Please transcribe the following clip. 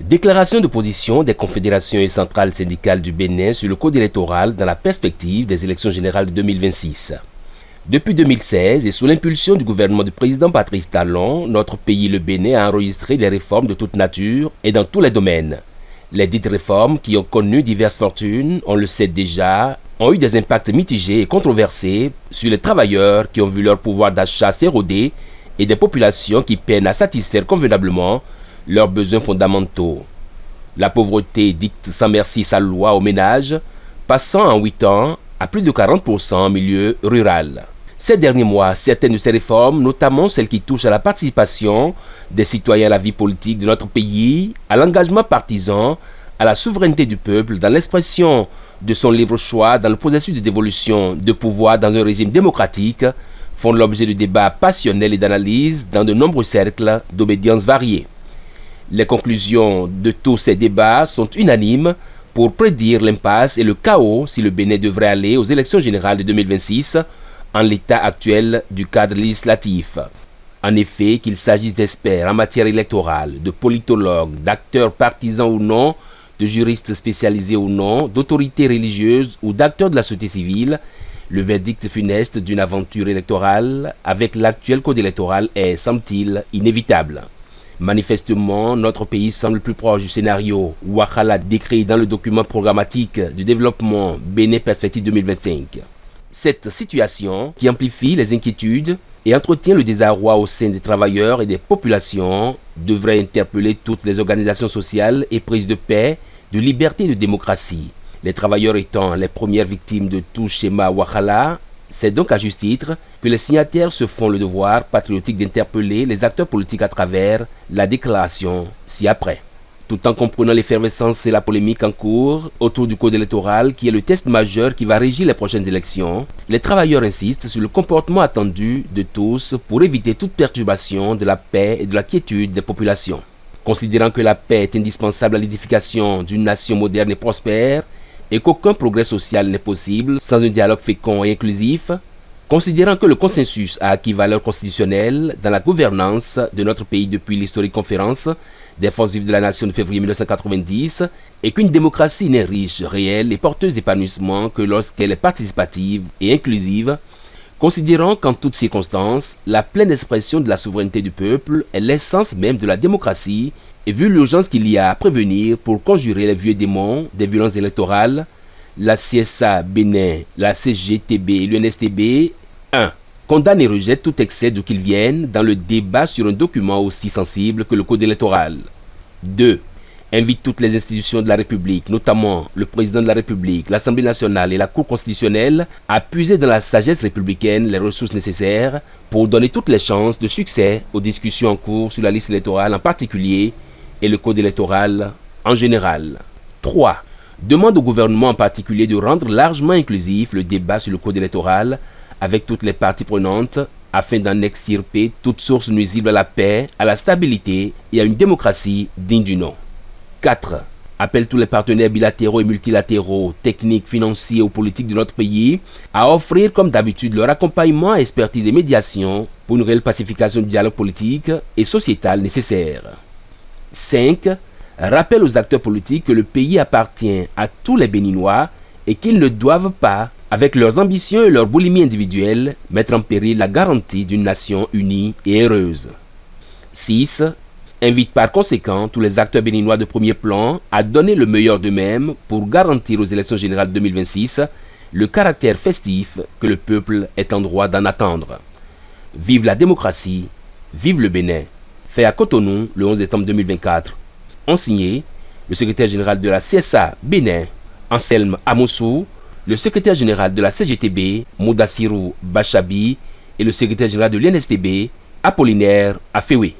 Déclaration de position des confédérations et centrales syndicales du Bénin sur le code électoral dans la perspective des élections générales de 2026. Depuis 2016 et sous l'impulsion du gouvernement du président Patrice Talon, notre pays, le Bénin, a enregistré des réformes de toute nature et dans tous les domaines. Les dites réformes, qui ont connu diverses fortunes, on le sait déjà, ont eu des impacts mitigés et controversés sur les travailleurs qui ont vu leur pouvoir d'achat s'éroder et des populations qui peinent à satisfaire convenablement leurs besoins fondamentaux. La pauvreté dicte sans merci sa loi aux ménages, passant en 8 ans à plus de 40% en milieu rural. Ces derniers mois, certaines de ces réformes, notamment celles qui touchent à la participation des citoyens à la vie politique de notre pays, à l'engagement partisan, à la souveraineté du peuple, dans l'expression de son libre choix, dans le processus de dévolution de pouvoir dans un régime démocratique, font l'objet de débats passionnels et d'analyses dans de nombreux cercles d'obédience variées. Les conclusions de tous ces débats sont unanimes pour prédire l'impasse et le chaos si le Bénin devrait aller aux élections générales de 2026 en l'état actuel du cadre législatif. En effet, qu'il s'agisse d'experts en matière électorale, de politologues, d'acteurs partisans ou non, de juristes spécialisés ou non, d'autorités religieuses ou d'acteurs de la société civile, le verdict funeste d'une aventure électorale avec l'actuel code électoral est, semble-t-il, inévitable. Manifestement, notre pays semble plus proche du scénario Ouattara décrit dans le document programmatique du développement Bénin Perspective 2025. Cette situation, qui amplifie les inquiétudes et entretient le désarroi au sein des travailleurs et des populations, devrait interpeller toutes les organisations sociales et prises de paix, de liberté et de démocratie. Les travailleurs étant les premières victimes de tout schéma Ouattara, c'est donc à juste titre que les signataires se font le devoir patriotique d'interpeller les acteurs politiques à travers la déclaration ci-après. Tout en comprenant l'effervescence et la polémique en cours autour du code électoral qui est le test majeur qui va régir les prochaines élections, les travailleurs insistent sur le comportement attendu de tous pour éviter toute perturbation de la paix et de la quiétude des populations. Considérant que la paix est indispensable à l'édification d'une nation moderne et prospère, et qu'aucun progrès social n'est possible sans un dialogue fécond et inclusif, considérant que le consensus a acquis valeur constitutionnelle dans la gouvernance de notre pays depuis l'historique conférence des forces vives de la nation de février 1990 et qu'une démocratie n'est riche, réelle et porteuse d'épanouissement que lorsqu'elle est participative et inclusive, considérant qu'en toutes circonstances, la pleine expression de la souveraineté du peuple est l'essence même de la démocratie. Et vu l'urgence qu'il y a à prévenir pour conjurer les vieux démons des violences électorales, la CSA Bénin, la CGTB et l'UNSTB 1. Condamne et rejette tout excès d'où qu'il vienne dans le débat sur un document aussi sensible que le code électoral. 2. Invite toutes les institutions de la République, notamment le président de la République, l'Assemblée nationale et la Cour constitutionnelle, à puiser dans la sagesse républicaine les ressources nécessaires pour donner toutes les chances de succès aux discussions en cours sur la liste électorale en particulier et le code électoral en général. 3. Demande au gouvernement en particulier de rendre largement inclusif le débat sur le code électoral avec toutes les parties prenantes afin d'en extirper toute source nuisible à la paix, à la stabilité et à une démocratie digne du nom. 4. Appelle tous les partenaires bilatéraux et multilatéraux, techniques, financiers ou politiques de notre pays à offrir comme d'habitude leur accompagnement, expertise et médiation pour une réelle pacification du dialogue politique et sociétal nécessaire. 5. Rappelle aux acteurs politiques que le pays appartient à tous les Béninois et qu'ils ne doivent pas, avec leurs ambitions et leur boulimie individuelle, mettre en péril la garantie d'une nation unie et heureuse. 6. Invite par conséquent tous les acteurs béninois de premier plan à donner le meilleur d'eux-mêmes pour garantir aux élections générales 2026 le caractère festif que le peuple est en droit d'en attendre. Vive la démocratie, vive le Bénin. Fait à Cotonou le 11 décembre 2024. Ont signé le secrétaire général de la CSA Bénin, Anselme Amoussou, le secrétaire général de la CGTB, Moudassirou Bachabi, et le secrétaire général de l'UNSTB, Apollinaire Afewe.